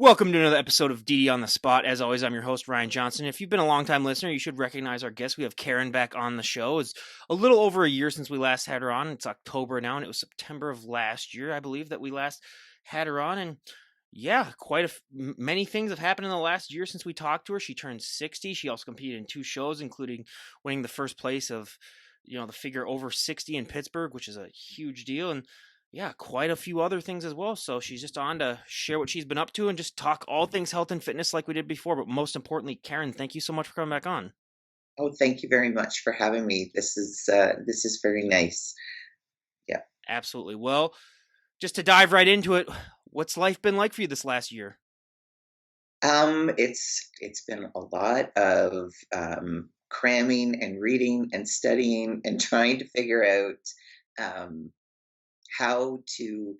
Welcome to another episode of DD on the Spot. As always, I'm your host, Ryan Johnson. If you've been a long-time listener, you should recognize our guest. We have Karen back on the show. It's a little over a year since we last had her on. It's October now, and it was September of last year, I believe, that we last had her on. And yeah, many things have happened in the last year since we talked to her. She turned 60. She also competed in 2 shows, including winning the first place of, the figure over 60 in Pittsburgh, which is a huge deal. And yeah, quite a few other things as well. So she's just on to share what she's been up to and just talk all things health and fitness like we did before. But most importantly, Karen, thank you so much for coming back on. Oh, thank you very much for having me. This is very nice. Yeah. Absolutely. Well, just to dive right into it, what's life been like for you this last year? It's been a lot of cramming and reading and studying and trying to figure out how to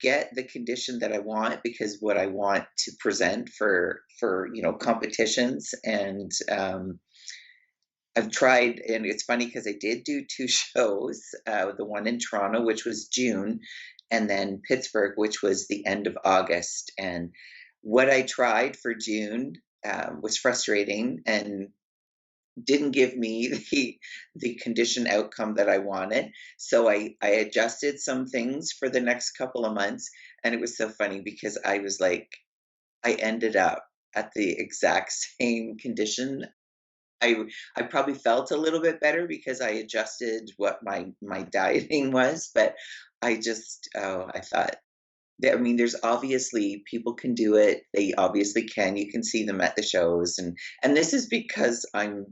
get the condition that I want, because what I want to present for competitions. And I've tried, and it's funny because I did do 2 shows, the one in Toronto, which was June, and then Pittsburgh, which was the end of August. And what I tried for June was frustrating and didn't give me the condition outcome that I wanted. So I adjusted some things for the next couple of months, and it was so funny because I was like, I ended up at the exact same condition. I probably felt a little bit better because I adjusted what my dieting was, but I thought, I mean, there's obviously people can do it. They obviously can. You can see them at the shows, and this is because I'm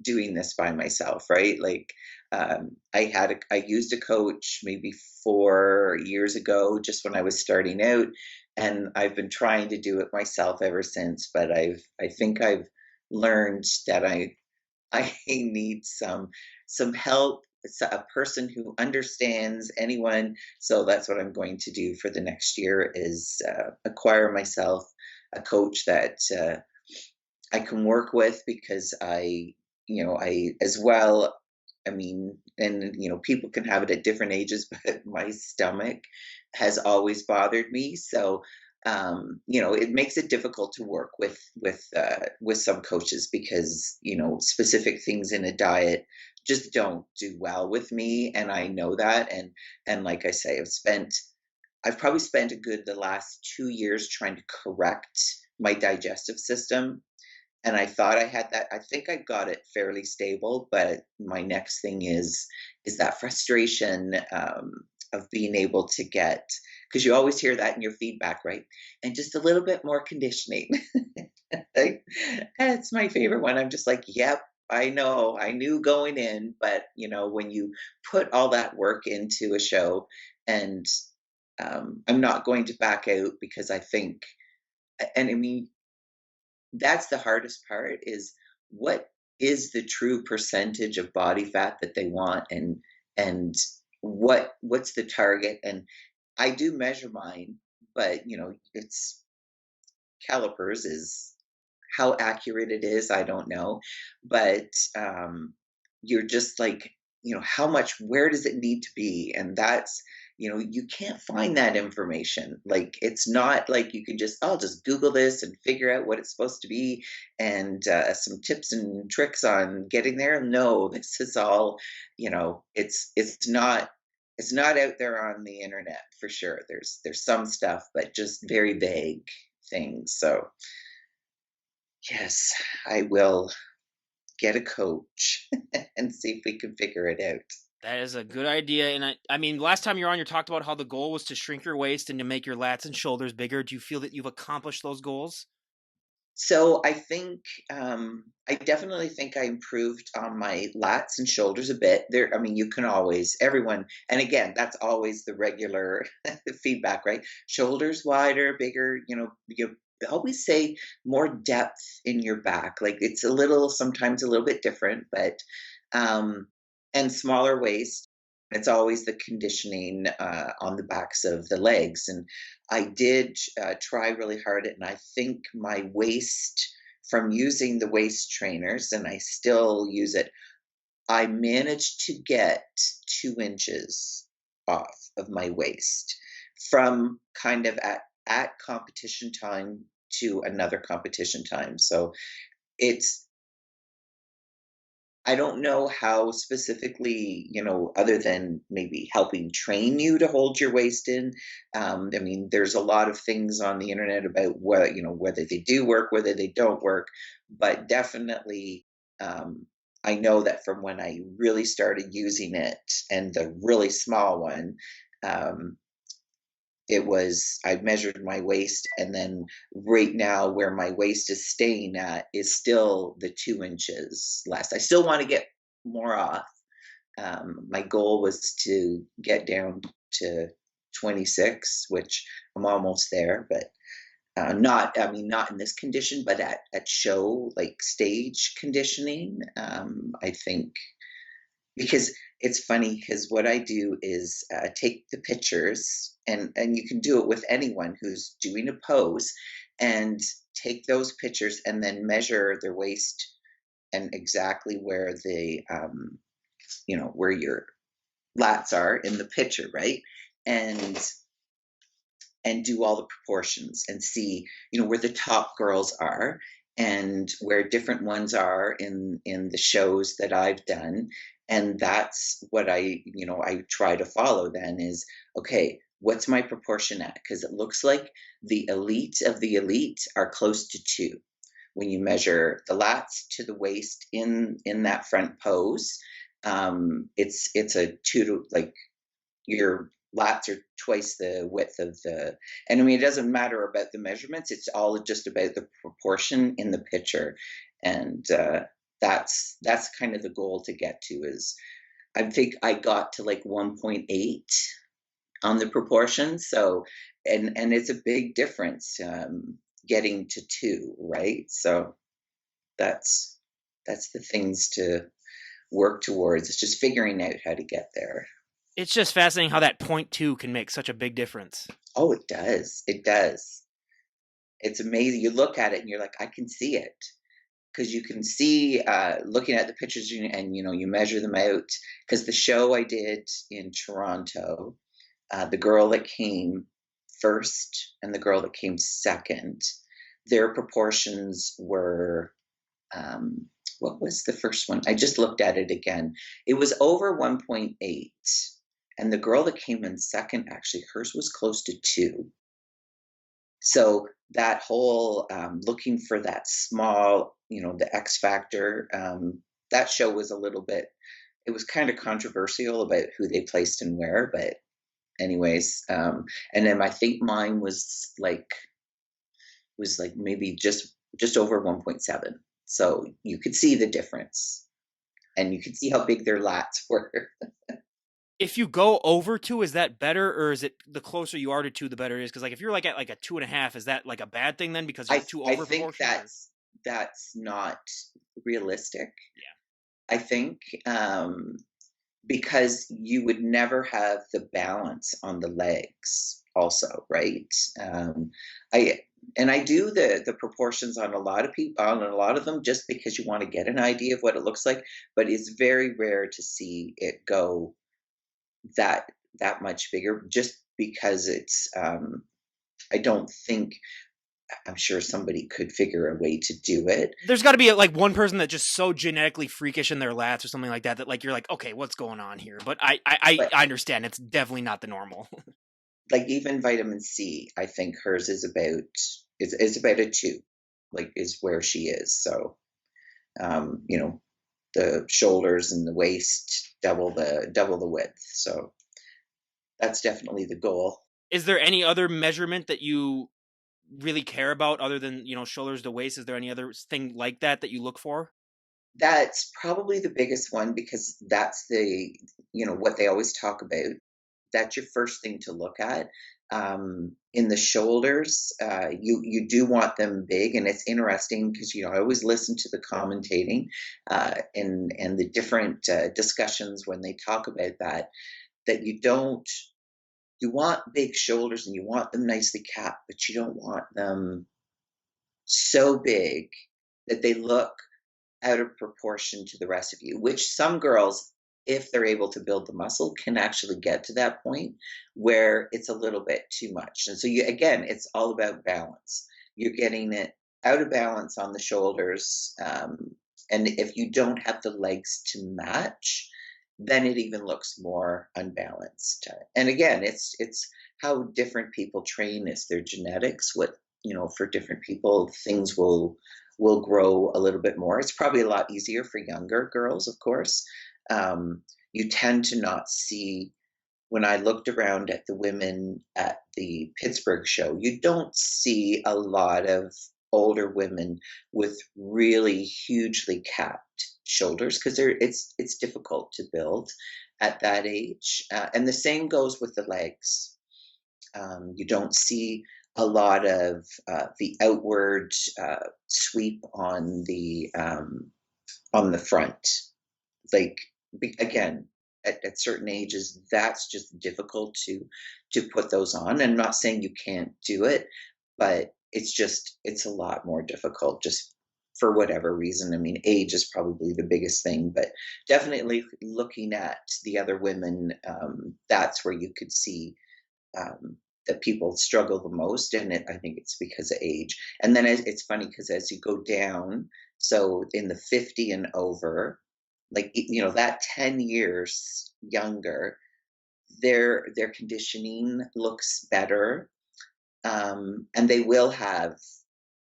doing this by myself, right? Like, I used a coach maybe 4 years ago, just when I was starting out, and I've been trying to do it myself ever since. But I think I've learned that I need some help. It's a person who understands anyone. So that's what I'm going to do for the next year is acquire myself a coach that I can work with, because I as well. I mean, and people can have it at different ages, but my stomach has always bothered me. So, it makes it difficult to work with some coaches, because specific things in a diet just don't do well with me, and I know that. And like I say, I've probably spent a good the last 2 years trying to correct my digestive system, and I thought I had that. I think I got it fairly stable, but my next thing is that frustration, of being able to get, because you always hear that in your feedback, right? And just a little bit more conditioning. Like, that's my favorite one. I'm just like, yep, I know, I knew going in, but when you put all that work into a show, and I'm not going to back out, because I think, and I mean, that's the hardest part, is what is the true percentage of body fat that they want, and what's the target. And I do measure mine, but it's calipers is how accurate it is, I don't know. But you're just like, how much, where does it need to be? And that's, you can't find that information. Like, it's not like you can just, I'll just Google this and figure out what it's supposed to be, and some tips and tricks on getting there. No, this is all, it's not out there on the internet for sure. There's some stuff, but just very vague things. So yes, I will get a coach and see if we can figure it out. That is a good idea. And I mean, last time you were on, you talked about how the goal was to shrink your waist and to make your lats and shoulders bigger. Do you feel that you've accomplished those goals? So I definitely think I improved on my lats and shoulders a bit. There, I mean, you can always, everyone, and again, that's always the regular feedback, right? Shoulders wider, bigger. You always say more depth in your back. Like, it's sometimes a little bit different, but and smaller waist. It's always the conditioning on the backs of the legs. And I did try really hard, and I think my waist, from using the waist trainers, and I still use it, I managed to get 2 inches off of my waist from kind of at competition time to another competition time. So it's I don't know how specifically, other than maybe helping train you to hold your waist in. I mean, there's a lot of things on the internet about what, whether they do work, whether they don't work, but definitely, I know that from when I really started using it and the really small one, um, I measured my waist, and then right now where my waist is staying at is still the 2 inches less. I still want to get more off. My goal was to get down to 26, which I'm almost there, but I mean, not in this condition, but at show, like stage conditioning. I think because it's funny because what I do is take the pictures, and you can do it with anyone who's doing a pose, and take those pictures and then measure their waist and exactly where where your lats are in the picture, right? And do all the proportions and see, where the top girls are and where different ones are in the shows that I've done. And that's what I try to follow then is, okay, what's my proportion at? Because it looks like the elite of the elite are close to 2. When you measure the lats to the waist in that front pose, it's a 2 to, like, your lats are twice the width of the, and I mean, it doesn't matter about the measurements, it's all just about the proportion in the picture. And that's kind of the goal to get to is, I think I got to like 1.8 on the proportion. So, and it's a big difference, getting to 2, right? So that's the things to work towards. It's just figuring out how to get there. It's just fascinating how that point two can make such a big difference. Oh, it does. It does. It's amazing. You look at it and you're like, I can see it. Because you can see, looking at the pictures, and you measure them out. Because the show I did in Toronto, the girl that came first and the girl that came second, their proportions were, what was the first one? I just looked at it again. It was over 1.8. And the girl that came in second, actually, hers was close to 2. So that whole, looking for that small, the X factor, that show was a little bit, it was kind of controversial about who they placed and where, but anyways, and then I think mine was like maybe just over 1.7. So you could see the difference, and you could see how big their lats were. If you go over 2, is that better, or is it the closer you are to 2, the better it is? Because like if you're like at like a 2.5, is that like a bad thing then because you're too I over think proportioned? that's not realistic. Yeah. I think, because you would never have the balance on the legs also, right? I I do the proportions on a lot of people, on a lot of them, just because you want to get an idea of what it looks like, but it's very rare to see it go that much bigger, just because it's, I don't think, I'm sure somebody could figure a way to do it. There's got to be like one person that's just so genetically freakish in their lats or something like that that like you're like, okay, what's going on here? But But I understand it's definitely not the normal. like even vitamin C, I think hers is about a 2, like is where she is. So, um, you know, the shoulders and the waist double the width. So that's definitely the goal. Is there any other measurement that you really care about other than shoulders to waist? Is there any other thing like that that you look for? That's probably the biggest one because that's what they always talk about. That's your first thing to look at. In the shoulders, you do want them big, and it's interesting because I always listen to the commentating, and the different discussions when they talk about that. That you want big shoulders and you want them nicely capped, but you don't want them so big that they look out of proportion to the rest of you, which some girls if they're able to build the muscle, can actually get to that point where it's a little bit too much. And so you again, it's all about balance. You're getting it out of balance on the shoulders, and if you don't have the legs to match, then it even looks more unbalanced. And again, it's how different people train. Is their genetics. What, for different people, things will grow a little bit more. It's probably a lot easier for younger girls, of course. You tend to not see, when I looked around at the women at the Pittsburgh show, you don't see a lot of older women with really hugely capped shoulders because it's difficult to build at that age. And the same goes with the legs. You don't see a lot of the outward sweep on the front. Like, again, at certain ages, that's just difficult to put those on. And I'm not saying you can't do it, but it's a lot more difficult just for whatever reason. I mean, age is probably the biggest thing, but definitely looking at the other women, that's where you could see um, that people struggle the most, and I think it's because of age. And then it's funny because as you go down, so in the 50 and over, like that 10 years younger, their conditioning looks better, and they will have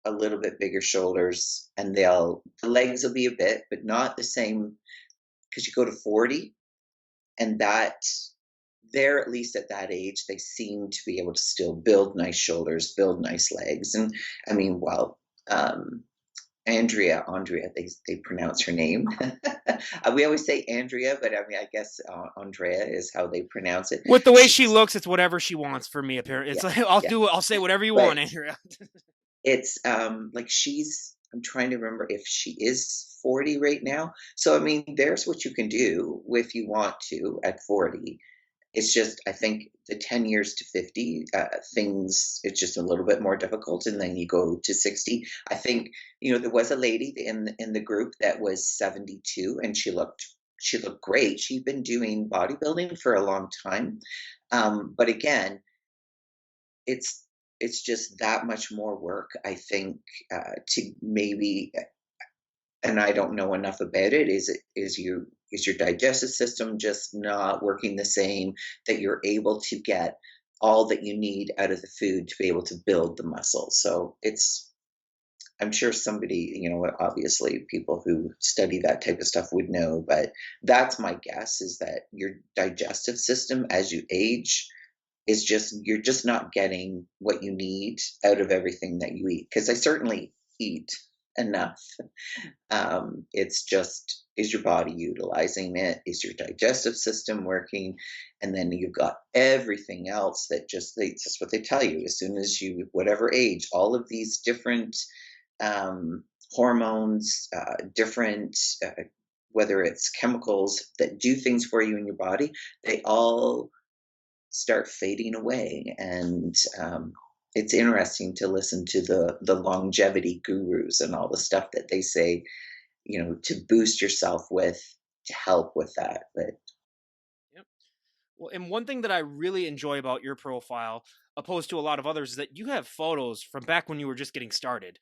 a little bit bigger shoulders, and the legs will be a bit, but not the same, because you go to 40, and that they're, at least at that age, they seem to be able to still build nice shoulders, build nice legs. And I mean, well, Andrea, they pronounce her name. We always say Andrea, but I mean, I guess Andrea is how they pronounce it. With the way she She's, looks, it's whatever she wants for me. Apparently, it's yeah, like yeah. I'll say whatever you But want, Andrea. it's like I'm trying to remember if she is 40 right now. So I mean, there's what you can do if you want to at 40. It's just, I think the 10 years to 50, it's just a little bit more difficult. And then you go to 60. I think, there was a lady in the group that was 72, and she looked great. She'd been doing bodybuilding for a long time. But again, it's, it's just that much more work, I think, to maybe, and I don't know enough about it. Is your digestive system just not working the same, that you're able to get all that you need out of the food to be able to build the muscle? So I'm sure somebody, obviously people who study that type of stuff would know, but that's my guess, is that your digestive system as you age is just, you're just not getting what you need out of everything that you eat. Because I certainly eat enough. It's just, is your body utilizing it? Is your digestive system working? And then you've got everything else that it's just what they tell you. As soon as you, whatever age, all of these different hormones, different, whether it's chemicals that do things for you in your body, they all start fading away. And it's interesting to listen to the longevity gurus and all the stuff that they say, to boost yourself with, to help with that. But Yep. Well, and one thing that I really enjoy about your profile, opposed to a lot of others, is that you have photos from back when you were just getting started.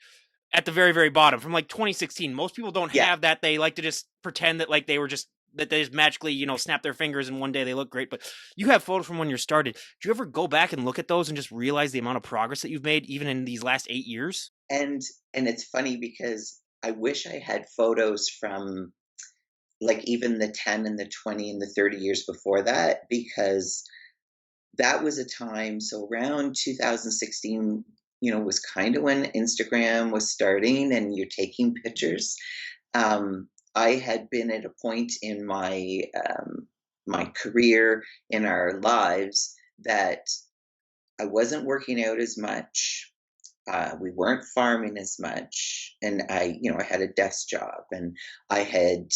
At the very, very bottom, from like 2016. Most people don't yeah, have that. They like to just pretend that like that they just magically, snap their fingers and one day they look great. But you have photos from when you're started. Do you ever go back and look at those and just realize the amount of progress that you've made even in these last 8 years? and it's funny because I wish I had photos from, like, even the 10 and the 20 and the 30 years before that, because that was a time, so around 2016, was kind of when Instagram was starting and you're taking pictures. I had been at a point in my career, in our lives, that I wasn't working out as much. We weren't farming as much, and I had a desk job, and I had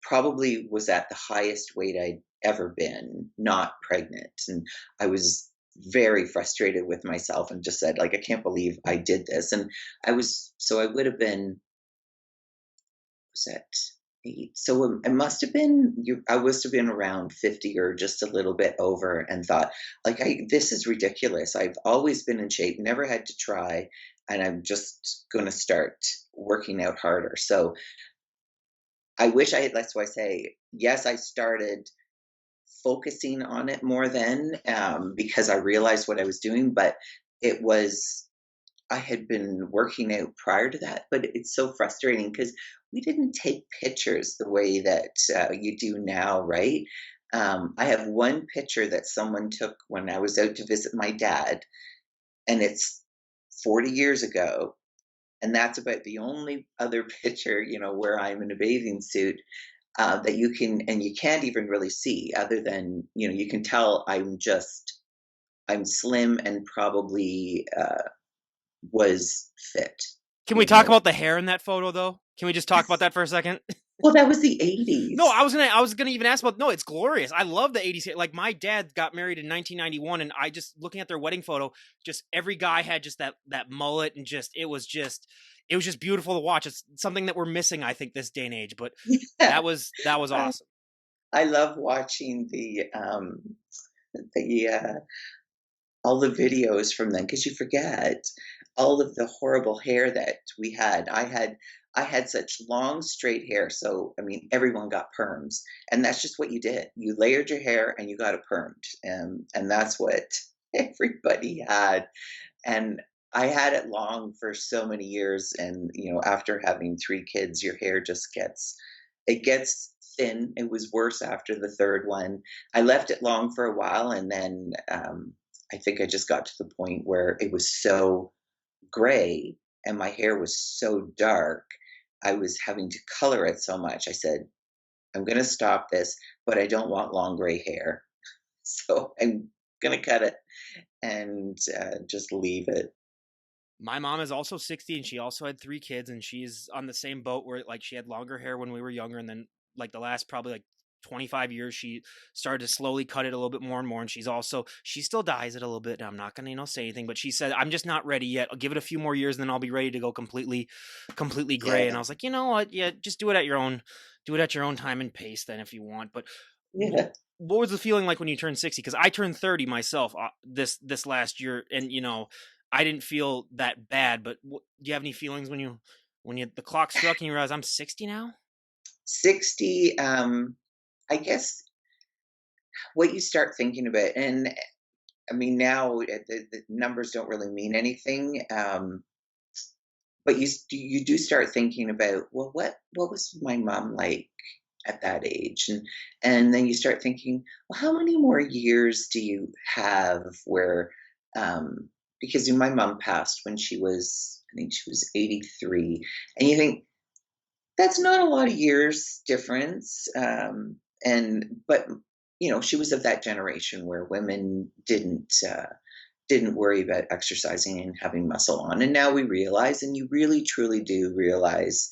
probably was at the highest weight I'd ever been, not pregnant. And I was very frustrated with myself and just said, like, I can't believe I did this. And I would have been, was it So it must have been I must have been around 50 or just a little bit over and thought, like, this is ridiculous. I've always been in shape, never had to try, and I'm just going to start working out harder. So I wish I had, that's why I say, yes, I started focusing on it more then, because I realized what I was doing, but it was I had been working out prior to that, but it's so frustrating because we didn't take pictures the way that you do now, right? I have one picture that someone took when I was out to visit my dad, and it's 40 years ago. And that's about the only other picture, where I'm in a bathing suit that you can, and you can't even really see other than, you can tell I'm slim and probably was fit, Can we you talk know. about the hair in that photo though? Can we just talk about that for a second? Well, that was the No, 80s. I was gonna even ask about. No, it's glorious. I love the '80s hair. Like my dad got married in 1991, and I just looking at their wedding photo, just every guy had just that mullet, and just it was just beautiful to watch. It's something that we're missing, I think, this day and age. But Yeah. that was I awesome. I love watching the, all the videos from them because you forget all of the horrible hair that we had. I had such long, straight hair, so, I mean, everyone got perms, and that's just what you did. You layered your hair and you got it permed, and that's what everybody had. And I had it long for so many years, and, after having 3 kids, your hair just gets thin. It was worse after the 3rd one. I left it long for a while, and then, I think I just got to the point where it was so gray and my hair was so dark, I was having to color it so much. I said, "I'm gonna stop this, but I don't want long gray hair." So I'm gonna cut it and, just leave it. My mom is also 60, and she also had 3 kids, and she's on the same boat where like she had longer hair when we were younger, and then like the last probably like 25 years she started to slowly cut it a little bit more and more. And she still dyes it a little bit, and I'm not gonna say anything, but she said, I'm just not ready yet. I'll give it a few more years, and then I'll be ready to go completely gray. And Yeah, I was like, you know what, yeah, just do it at your own time and pace then if you want. But what yeah. what was the feeling like when you turned 60? Because I turned 30 myself this last year, and I didn't feel that bad. But do you have any feelings when you the clock struck and you realize I'm 60 now? 60, I guess what you start thinking about, and I mean, now the numbers don't really mean anything, but you do start thinking about, well, what was my mom like at that age, and then you start thinking, well, how many more years do you have where, because my mom passed when she was, I think she was 83, and you think that's not a lot of years difference, and but she was of that generation where women didn't worry about exercising and having muscle on. And now we realize, and you really truly do realize,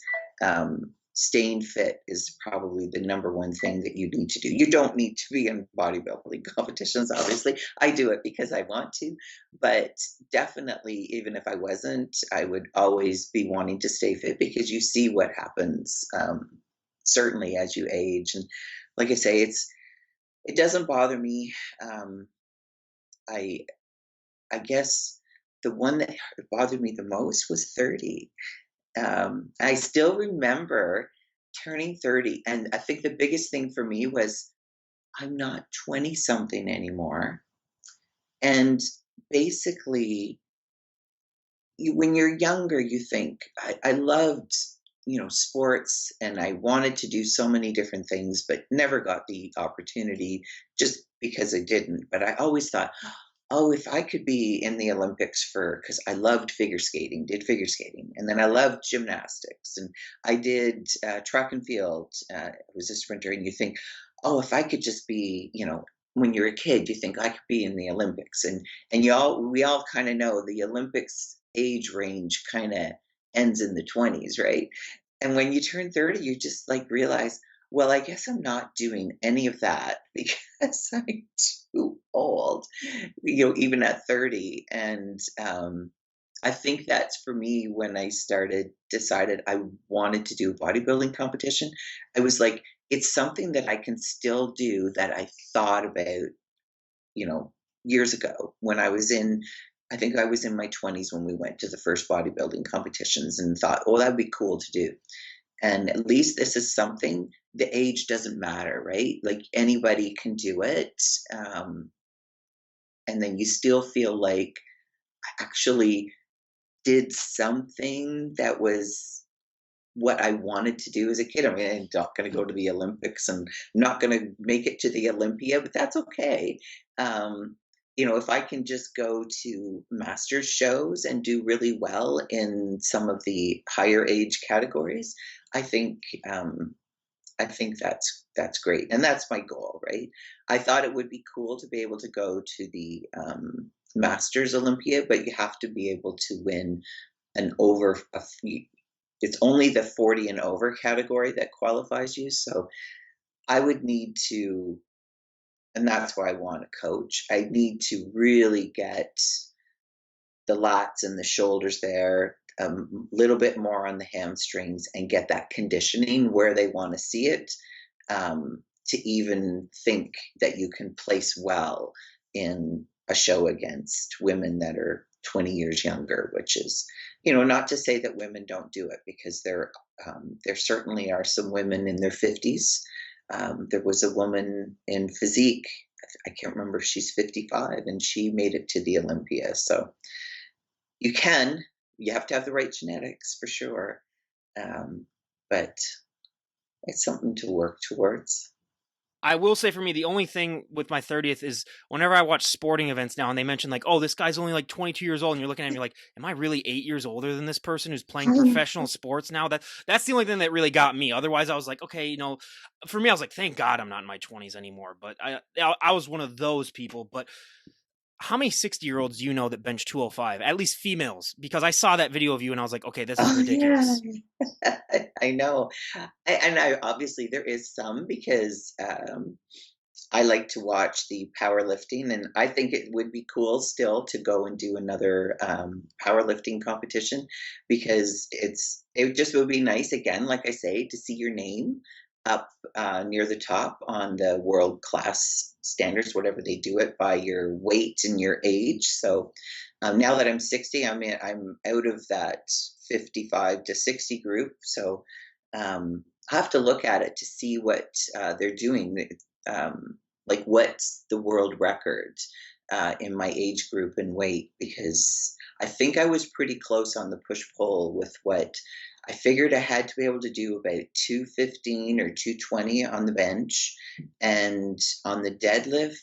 staying fit is probably the number one thing that you need to do. You don't need to be in bodybuilding competitions, obviously. I do it because I want to, but definitely, even if I wasn't, I would always be wanting to stay fit because you see what happens, certainly as you age. And like I say, it doesn't bother me. I I guess the one that bothered me the most was 30. I still remember turning 30, and I think the biggest thing for me was I'm not 20 something anymore. And basically, when you're younger, you think, I loved, sports, and I wanted to do so many different things, but never got the opportunity just because I didn't. But I always thought, oh, if I could be in the Olympics, because I loved figure skating, did figure skating, and then I loved gymnastics, and I did track and field. I was a sprinter, and you think, oh, if I could just be, when you're a kid, you think I could be in the Olympics, and we all kind of know the Olympics age range kind of ends in the 20s, right? And when you turn 30, you just like realize, well, I guess I'm not doing any of that because I'm too old, even at 30. And I think that's for me when I decided I wanted to do a bodybuilding competition. I was like, it's something that I can still do that I thought about, you know, years ago when I think I was in my 20s when we went to the first bodybuilding competitions and thought, oh, that'd be cool to do. And at least this is something, the age doesn't matter, right? Like anybody can do it. Um, and then you still feel like I actually did something that was what I wanted to do as a kid. I mean, I'm not going to go to the Olympics and I'm not going to make it to the Olympia, but that's okay. Um, if I can just go to masters shows and do really well in some of the higher age categories, I think um, I think that's great, and that's my goal, right? I thought it would be cool to be able to go to the Masters Olympia, but you have to be able to win an over a few. It's only the 40 and over category that qualifies you. So I would need to, and that's why I want a coach. I need to really get the lats and the shoulders there, a little bit more on the hamstrings, and get that conditioning where they want to see it, to even think that you can place well in a show against women that are 20 years younger, which is, not to say that women don't do it, because there certainly are some women in their 50s. There was a woman in Physique, I can't remember, she's 55 and she made it to the Olympia. So you can, you have to have the right genetics for sure. But it's something to work towards. I will say for me, the only thing with my 30th is whenever I watch sporting events now and they mention like, oh, this guy's only like 22 years old, and you're looking at him, you're like, am I really 8 years older than this person who's playing professional sports now? That's the only thing that really got me. Otherwise, I was like, okay, for me, I was like, thank God I'm not in my 20s anymore. But I was one of those people. But how many 60-year-olds do you know that bench 205? At least females, because I saw that video of you and I was like, okay, this is Oh yeah, ridiculous. I know. And I obviously there is some, because I like to watch the powerlifting, and I think it would be cool still to go and do another powerlifting competition, because it just would be nice again, like I say, to see your name up near the top on the world class standards, whatever they do it by your weight and your age. So now that I'm 60, I'm out of that 55 to 60 group. So I have to look at it to see what they're doing. Like what's the world record in my age group and weight, because I think I was pretty close on the push pull with what I figured I had to be able to do about 215 or 220 on the bench. And on the deadlift,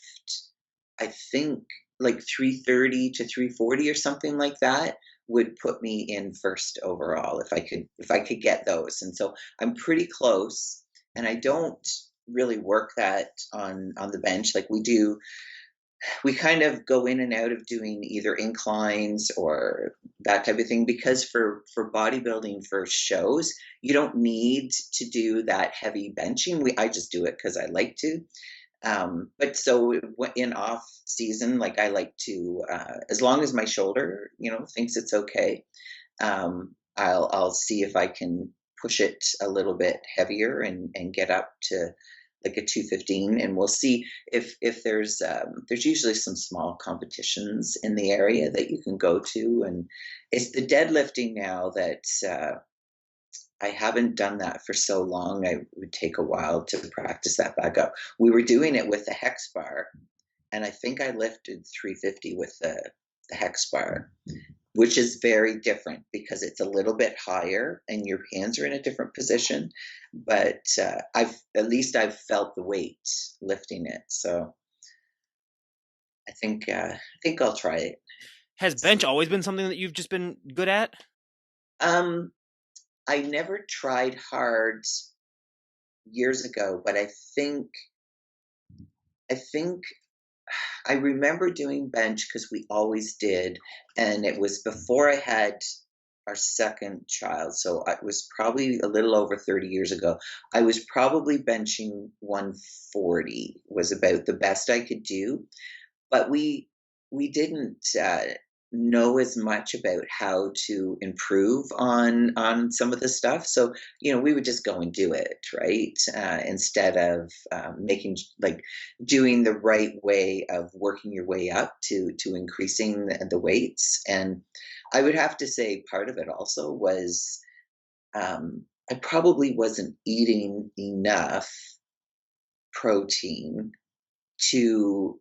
I think like 330 to 340 or something like that would put me in first overall if I could get those. And so I'm pretty close, and I don't really work that on the bench like we do. We kind of go in and out of doing either inclines or that type of thing, because for bodybuilding for shows you don't need to do that heavy benching. I just do it because I like to. But so in off season, like I like to, as long as my shoulder, thinks it's okay, I'll see if I can push it a little bit heavier and get up to like a 215, and we'll see if there's usually some small competitions in the area that you can go to, and it's the deadlifting now that I haven't done that for so long. I would take a while to practice that back up. We were doing it with the hex bar, and I think I lifted 350 with the hex bar, which is very different because it's a little bit higher and your hands are in a different position. But I've felt the weight lifting it, so I think I'll try it. Has bench always been something that you've just been good at? Um, I never tried hard years ago, but I think I remember doing bench because we always did, and it was before I had our second child. So it was probably a little over 30 years ago. I was probably benching 140 was about the best I could do, but we didn't know as much about how to improve on some of the stuff. So, we would just go and do it, right? Instead of like doing the right way of working your way up to increasing the weights. And I would have to say part of it also was I probably wasn't eating enough protein to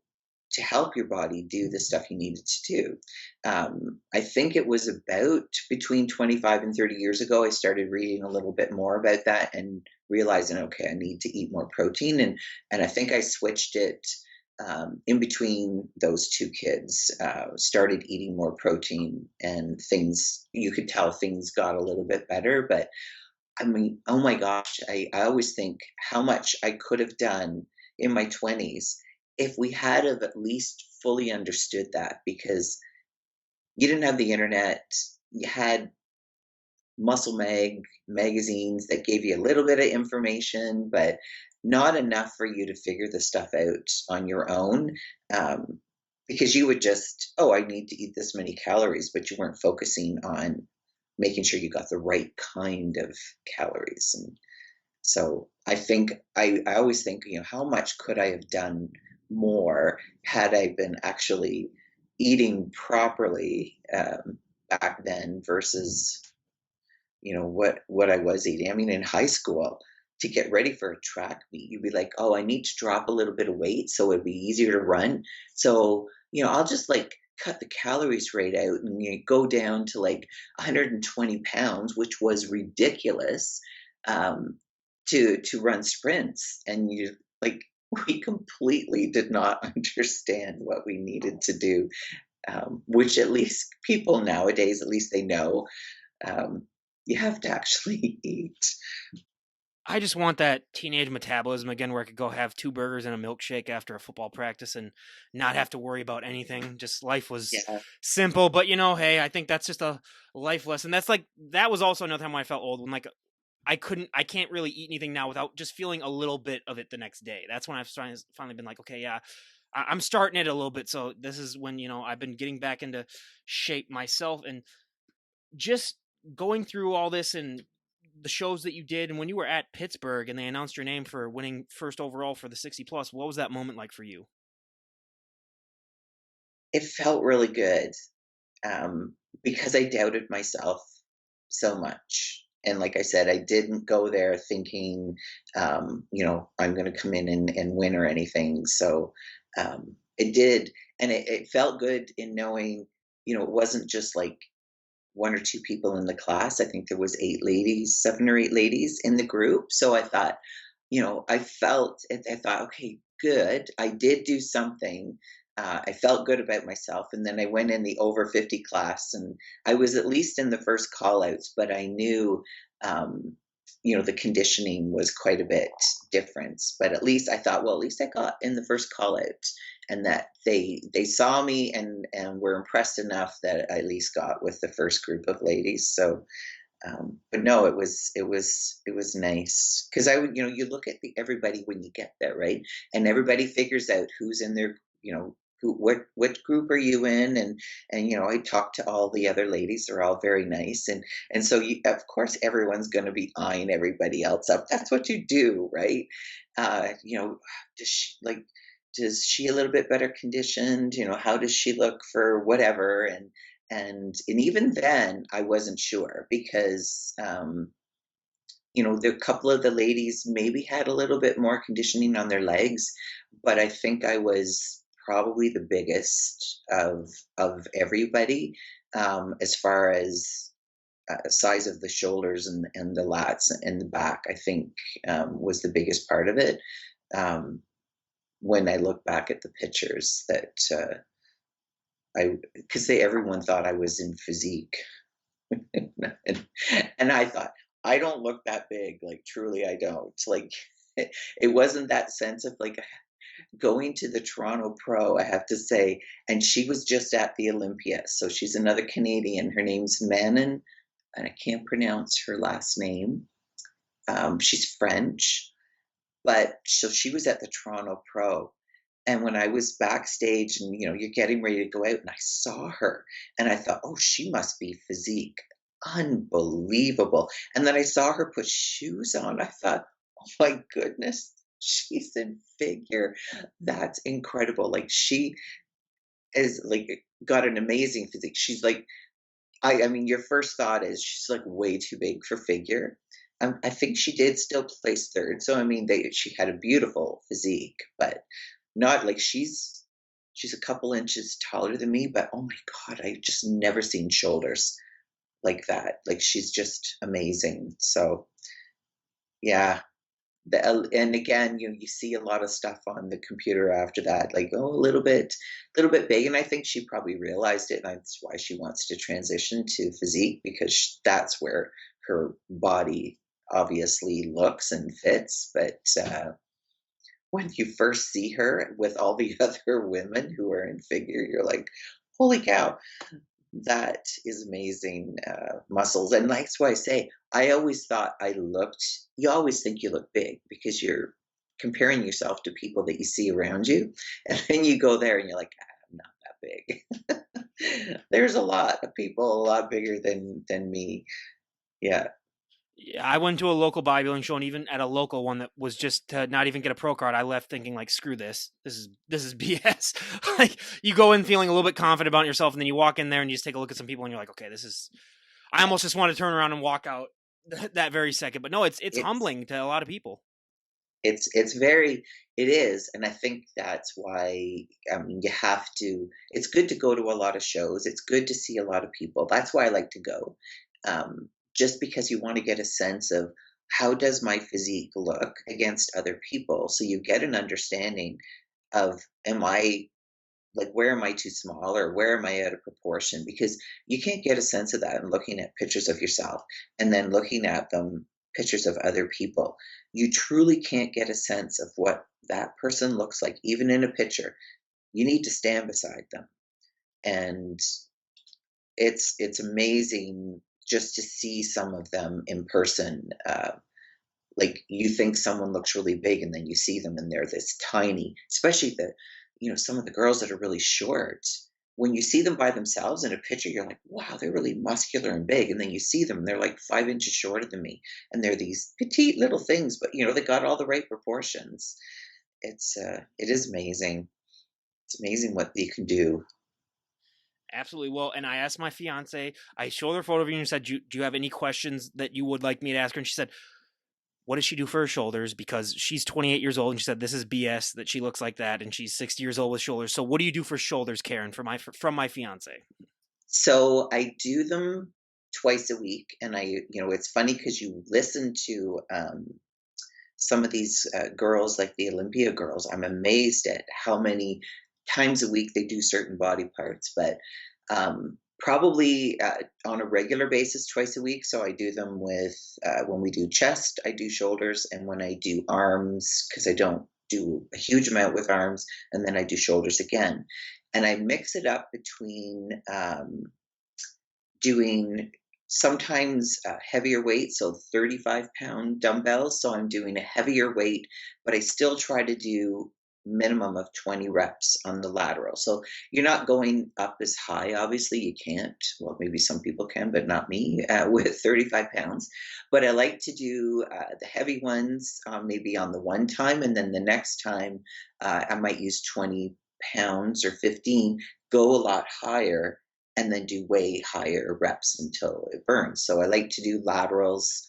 to help your body do the stuff you needed to do. I think it was about between 25 and 30 years ago, I started reading a little bit more about that and realizing, okay, I need to eat more protein. And I think I switched it in between those two kids, started eating more protein and things, you could tell things got a little bit better. But I mean, oh my gosh, I always think how much I could have done in my 20s if we had have at least fully understood that, because you didn't have the internet. You had Muscle magazines that gave you a little bit of information, but not enough for you to figure the stuff out on your own. Um, because you would just, oh, I need to eat this many calories, but you weren't focusing on making sure you got the right kind of calories. And so I think I always think, how much could I have done more had I been actually eating properly back then versus what I was eating. I mean, in high school, to get ready for a track meet, you'd be like, "Oh, I need to drop a little bit of weight so it'd be easier to run." So, I'll just like cut the calories right out and go down to like 120 pounds, which was ridiculous, to run sprints. And like we completely did not understand what we needed to do, which at least people nowadays, at least they know, um, you have to actually eat. I just want that teenage metabolism again where I could go have 2 burgers and a milkshake after a football practice and not have to worry about anything. Just life was Yeah, simple, but, hey, I think that's just a life lesson. That was also another time when I felt old when, like, I can't really eat anything now without just feeling a little bit of it the next day. That's when I've finally been like, "Okay, yeah, I'm starting it a little bit." So this is when, I've been getting back into shape myself and just going through all this and the shows that you did and when you were at Pittsburgh and they announced your name for winning first overall for the 60 plus, what was that moment like for you? it felt really good, because I doubted myself so much. And like I said, I didn't go there thinking, I'm going to come in and win or anything. So it did. And it felt good in knowing, it wasn't just like one or two people in the class. I think there was 8 ladies, 7 or 8 ladies in the group. So I thought, I thought, okay, good. I did do something. I felt good about myself. And then I went in the over 50 class and I was at least in the first call outs, but I knew, um, the conditioning was quite a bit different. But at least I thought, well, at least I got in the first call out and that they saw me and were impressed enough that I at least got with the first group of ladies. So but no, it was nice because I would, you look at everybody when you get there, right? And everybody figures out who's in their, what group are you in, and I talked to all the other ladies. They're all very nice, and so of course everyone's going to be eyeing everybody else up. That's what you do, right? Does she like? Does she a little bit better conditioned? How does she look for whatever? And even then I wasn't sure because the couple of the ladies maybe had a little bit more conditioning on their legs, but I think I was probably the biggest of everybody, as far as size of the shoulders and the lats and the back. I think was the biggest part of it. um, when I look back at the pictures that I because they everyone thought I was in physique. and, and I thought, I don't look that big. Like, truly, I don't. Like, it wasn't that sense of like going to the Toronto Pro, I have to say. And she was just at the Olympia. So she's another Canadian. Her name's Manon, and I can't pronounce her last name. She's French, but so she was at the Toronto Pro. And when I was backstage and, you're getting ready to go out and I saw her and I thought, "Oh, she must be physique. Unbelievable." And then I saw her put shoes on. I thought, "Oh my goodness, she's in figure. That's incredible." Like she is like got an amazing physique. She's like I mean, your first thought is she's like way too big for figure. I think she did still place third. So I mean, she had a beautiful physique, but not like she's a couple inches taller than me. But oh my god, I just never seen shoulders like that. Like she's just amazing. So yeah, and again, you see a lot of stuff on the computer after that, like, oh, a little bit big, and I think she probably realized it, and that's why she wants to transition to physique because that's where her body obviously looks and fits. But when you first see her with all the other women who are in figure, you're like, holy cow, that is amazing, muscles, and that's why I say I always thought I looked you always think you look big because you're comparing yourself to people that you see around you, and then you go there and you're like, "I'm not that big." There's a lot of people a lot bigger than me. Yeah. Yeah, I went to a local bodybuilding show, and even at a local one that was just to not even get a pro card, I left thinking like, "Screw this! This is BS." Like you go in feeling a little bit confident about yourself, and then you walk in there and you just take a look at some people, and you're like, "Okay, this is." I almost just want to turn around and walk out that very second. But no, it's It's humbling to a lot of people. it's very it is, and I think that's why, you have to it's good to go to a lot of shows, it's good to see a lot of people, that's why I like to go, just because you wanna get a sense of how does my physique look against other people, so you get an understanding of, am I like, where am I too small or where am I out of proportion? Because you can't get a sense of that in looking at pictures of yourself and then looking at them, pictures of other people. You truly can't get a sense of what that person looks like, even in a picture. You need to stand beside them. And it's amazing just to see some of them in person. Like you think someone looks really big and then you see them and they're this tiny, especially some of the girls that are really short. When you see them by themselves in a picture, you're like, wow, they're really muscular and big. And then you see them and they're like 5 inches shorter than me. And they're these petite little things, but they got all the right proportions. It is amazing. It's amazing what you can do. Absolutely. Well, and I asked my fiance, I showed her a photo of you and said, do you have any questions that you would like me to ask her? And she said, what does she do for her shoulders? Because she's 28 years old and she said this is BS that she looks like that, and she's 60 years old with shoulders. So what do you do for shoulders, Karen, from my fiance? So I do them twice a week. And it's funny because you listen to some of these girls, like the Olympia girls, I'm amazed at how many times a week they do certain body parts, but probably on a regular basis, twice a week. So I do them with when we do chest, I do shoulders, and when I do arms, because I don't do a huge amount with arms, and then I do shoulders again. And I mix it up between doing sometimes heavier weight, so 35-pound dumbbells. So I'm doing a heavier weight, but I still try to do minimum of 20 reps on the lateral. So you're not going up as high. Obviously, you can't. Well, maybe some people can, but not me with 35 pounds. But I like to do the heavy ones maybe on the one time, and then the next time I might use 20 pounds or 15, go a lot higher and then do way higher reps until it burns. So I like to do laterals.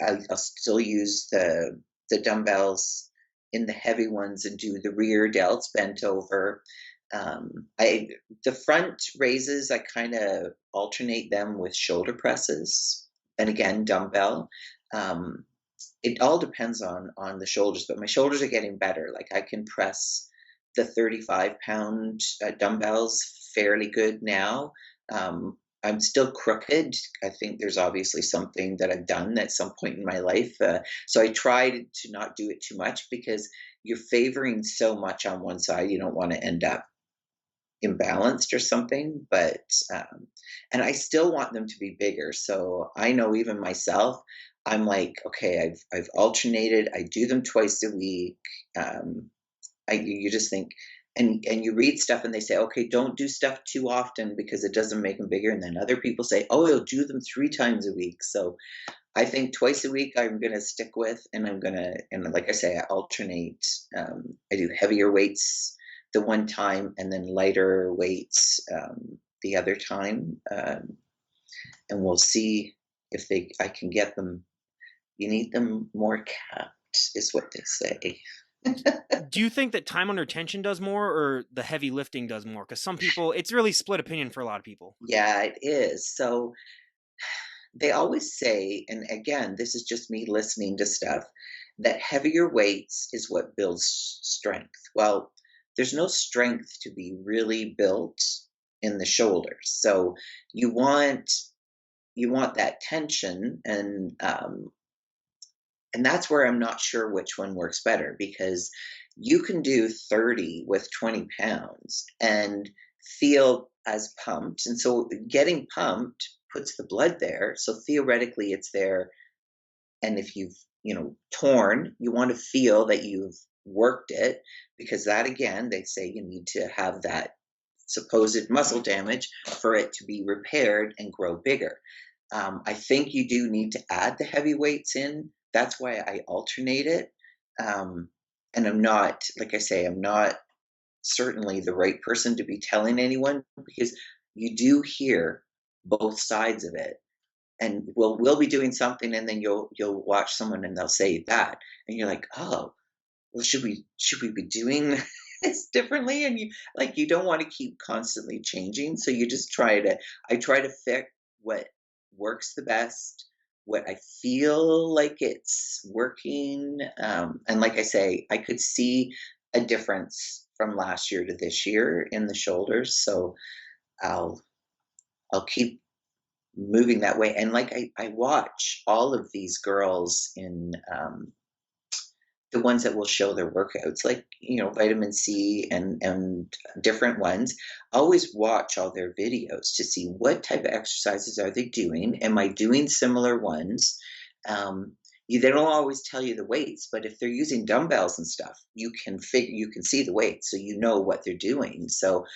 I'll still use the dumbbells in the heavy ones and do the rear delts bent over. I the front raises I kind of alternate them with shoulder presses and again dumbbell. Um, it all depends on the shoulders, but my shoulders are getting better. Like I can press the 35-pound dumbbells fairly good now. I'm still crooked. I think there's obviously something that I've done at some point in my life. So I tried to not do it too much because you're favoring so much on one side, you don't want to end up imbalanced or something. And I still want them to be bigger. So I know even myself, I'm like, okay, I've alternated. I do them twice a week. Um, You just think, and you read stuff and they say, okay, don't do stuff too often because it doesn't make them bigger. And then other people say, oh, you'll do them 3 times a week. So I think twice a week I'm going to stick with, and I'm going to, and like I say, I alternate. I do heavier weights the one time and then lighter weights the other time. And we'll see if I can get them. You need them more capped, is what they say. Do you think that time under tension does more or the heavy lifting does more? Because some people, it's really split opinion for a lot of people. Yeah, it is. So they always say, and again, this is just me listening to stuff, that heavier weights is what builds strength. Well, there's no strength to be really built in the shoulders. So you want you want that tension, and that's where I'm not sure which one works better, because you can do 30 with 20 pounds and feel as pumped. And so getting pumped puts the blood there. So theoretically, it's there. And if you've, torn, you want to feel that you've worked it, because that, again, they say you need to have that supposed muscle damage for it to be repaired and grow bigger. I think you do need to add the heavy weights in. That's why I alternate it. Um, and I'm not, like I say, I'm not certainly the right person to be telling anyone, because you do hear both sides of it. And we'll be doing something, and then you'll watch someone and they'll say that, and you're like, oh, well, should we be doing this differently? And you don't want to keep constantly changing, so you just I try to fit what works the best, what I feel like it's working. And like I say, I could see a difference from last year to this year in the shoulders, so i'll I'll keep moving that way. And like I watch all of these girls in the ones that will show their workouts, like, vitamin C and different ones. I always watch all their videos to see what type of exercises are they doing. Am I doing similar ones? They don't always tell you the weights, but if they're using dumbbells and stuff, you can see the weights, so you know what they're doing. So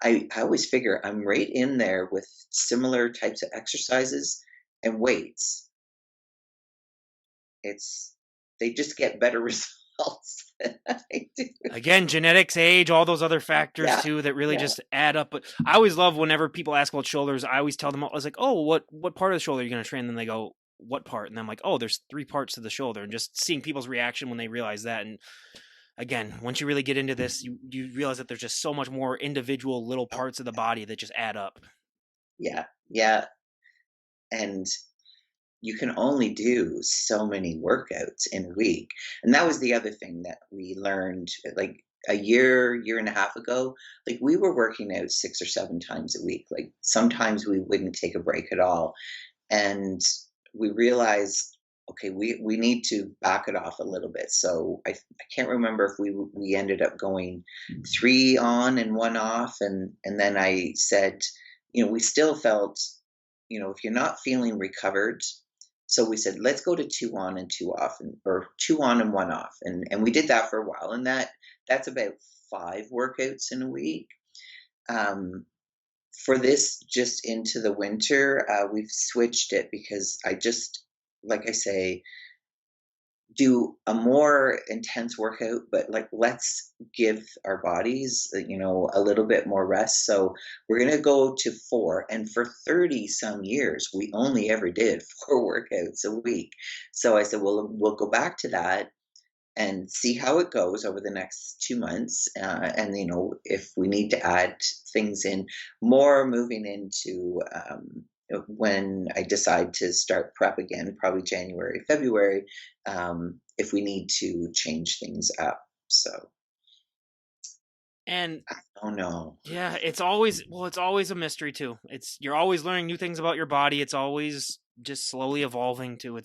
I always figure I'm right in there with similar types of exercises and weights. It's They just get better results than I do. Again, genetics, age, all those other factors Yeah, too that really yeah, just add up. But I always love whenever people ask about shoulders, I always tell them, I was like, oh, what part of the shoulder are you going to train? And then they go, what part? And I'm like, oh, there's 3 parts to the shoulder. And just seeing people's reaction when they realize that. And again, once you really get into this, you realize that there's just so much more individual little oh, parts of the body that just add up. yeah, yeah. And you can only do so many workouts in a week. And that was the other thing that we learned, like a year and a half ago. Like, we were working out 6 or 7 times a week. Like, sometimes we wouldn't take a break at all. And we realized, okay, we need to back it off a little bit. So I can't remember if we ended up going 3 on and 1 off. And then I said, we still felt, if you're not feeling recovered, so we said, let's go to 2 on and 2 off, or 2 on and 1 off. And we did that for a while. And that's about 5 workouts in a week. Um, for this, just into the winter, we've switched it, because I just, like I say, do a more intense workout, but like, let's give our bodies, a little bit more rest. So we're going to go to 4. And for 30 some years, we only ever did 4 workouts a week. So I said, well, we'll go back to that and see how it goes over the next 2 months. And, if we need to add things in more, moving into when I decide to start prep again, probably January, February, if we need to change things up. So, And oh no. yeah, it's always a mystery too. You're always learning new things about your body. It's always just slowly evolving too.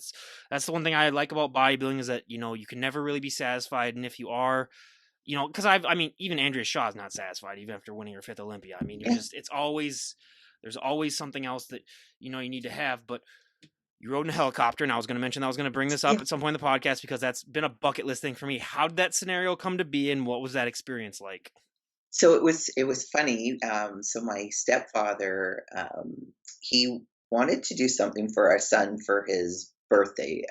That's the one thing I like about bodybuilding, is that, you can never really be satisfied. And if you are, because I mean, even Andrea Shaw is not satisfied even after winning her 5th Olympia. I mean, Yeah. there's always something else that, you need to have. But You rode in a helicopter, and I was going to mention that I was going to bring this up Yeah. at some point in the podcast because that's been a bucket list thing for me. How did that scenario come to be, and what was that experience like? So it was funny. So my stepfather, he wanted to do something for our son for his birthday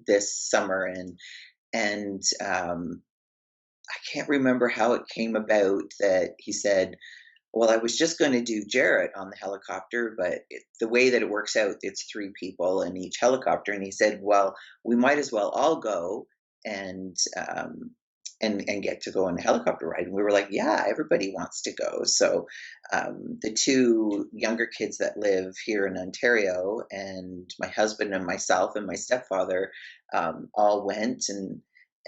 this summer, and I can't remember how it came about that he said, "Well, I was just going to do Jarrett on the helicopter, but the way that it works out, it's three people in each helicopter." And he said, "Well, we might as well all go and and get to go on a helicopter ride." And we were like, "Yeah, everybody wants to go." So the two younger kids that live here in Ontario, and my husband and myself and my stepfather, all went,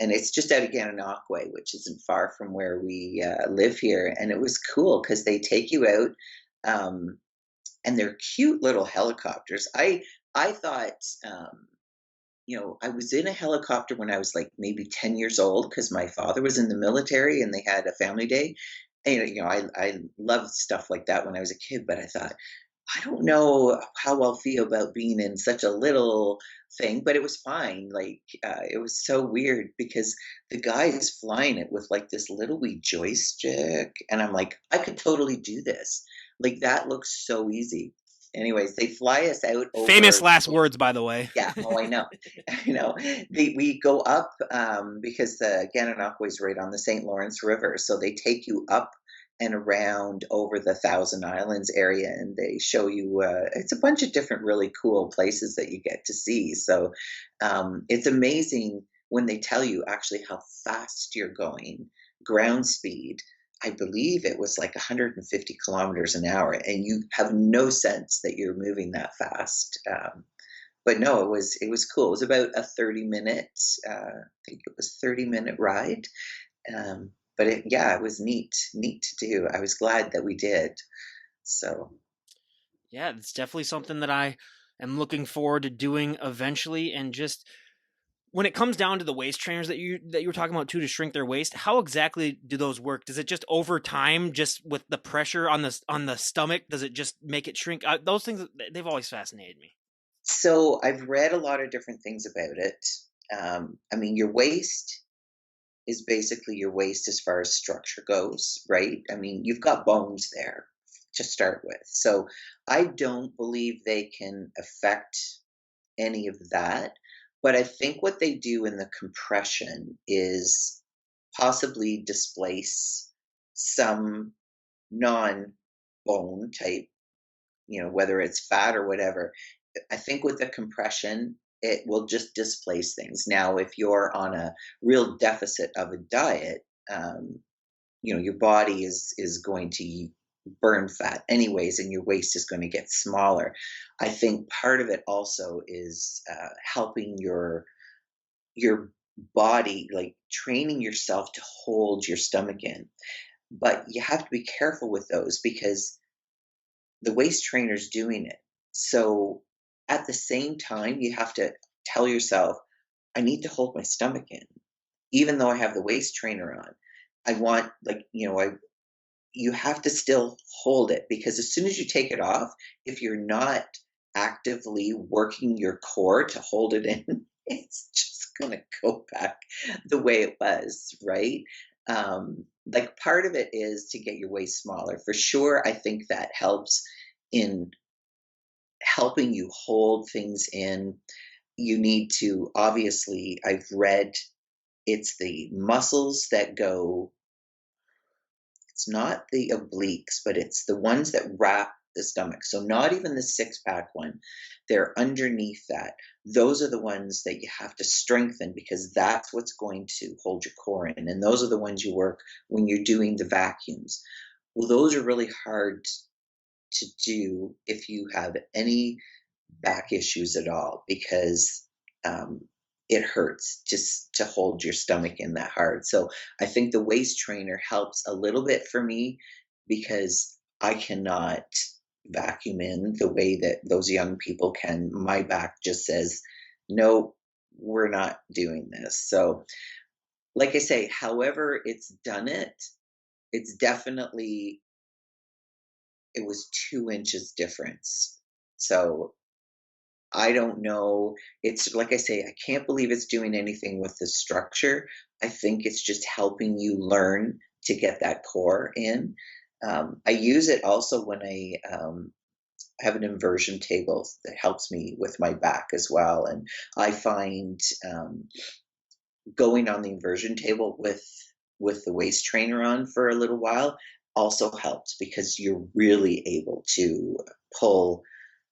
and it's just out of Gananoque, which isn't far from where we live here. And it was cool because they take you out, um, and they're cute little helicopters. I thought, I was in a helicopter when I was like maybe 10 years old because my father was in the military and they had a family day. And I loved stuff like that when I was a kid, but I thought, I don't know how I'll feel about being in such a little thing, but it was fine. Like, it was so weird because the guy is flying it with like this little wee joystick. And I'm like, I could totally do this. Like, that looks so easy. Anyways, they fly us out Famous over. last words, by the way. Yeah, oh, I know. I know. We go up, because the Gananoque is right on the St. Lawrence River, so they take you up and around over the Thousand Islands area, and they show you, it's a bunch of different really cool places that you get to see. So, it's amazing when they tell you actually how fast you're going. Ground speed, I believe it was like 150 kilometers an hour, and you have no sense that you're moving that fast. But no, it was cool. It was about a 30-minute, I think it was 30-minute ride. But yeah, it was neat to do. I was glad that we did. So Yeah, it's definitely something that I am looking forward to doing eventually. And just when it comes down to the waist trainers that you were talking about too to shrink their waist, how exactly do those work? Does it just over time, just with the pressure on the stomach, does it just make it shrink? Those things they've always fascinated me. so I've read a lot of different things about it. I mean, your waist is basically your waist as far as structure goes, right? I mean, you've got bones there to start with. So I don't believe they can affect any of that. But I think what they do in the compression is possibly displace some non bone type, whether it's fat or whatever. I think with the compression, it will just displace things. Now, if you're on a real deficit of a diet, your body is going to burn fat anyways, and your waist is going to get smaller. I think part of it also is helping your body, like training yourself to hold your stomach in. But you have to be careful with those because the waist trainer's doing it. So at the same time, you have to tell yourself, I need to hold my stomach in, even though I have the waist trainer on. I want, like, you have to still hold it because as soon as you take it off, if you're not actively working your core to hold it in, it's just going to go back the way it was, right? Like, part of it is to get your waist smaller. For sure, I think that helps in helping you hold things in. You need to, obviously, I've read it's the muscles that go, it's not the obliques, but it's the ones that wrap the stomach. So not even the six pack one. They're underneath that. Those are the ones that you have to strengthen because that's what's going to hold your core in. And those are the ones you work when you're doing the vacuums. Well, those are really hard to do if you have any back issues at all because um, it hurts just to hold your stomach in that hard. So I think the waist trainer helps a little bit for me because I cannot vacuum in the way that those young people can. My back just says, no, we're not doing this. So, like I say, however it's done it, it's definitely, it was 2 inches difference. So I don't know. It's like I say, I can't believe it's doing anything with the structure. I think it's just helping you learn to get that core in. I use it also when I have an inversion table that helps me with my back as well. And I find going on the inversion table with the waist trainer on for a little while also helps because you're really able to pull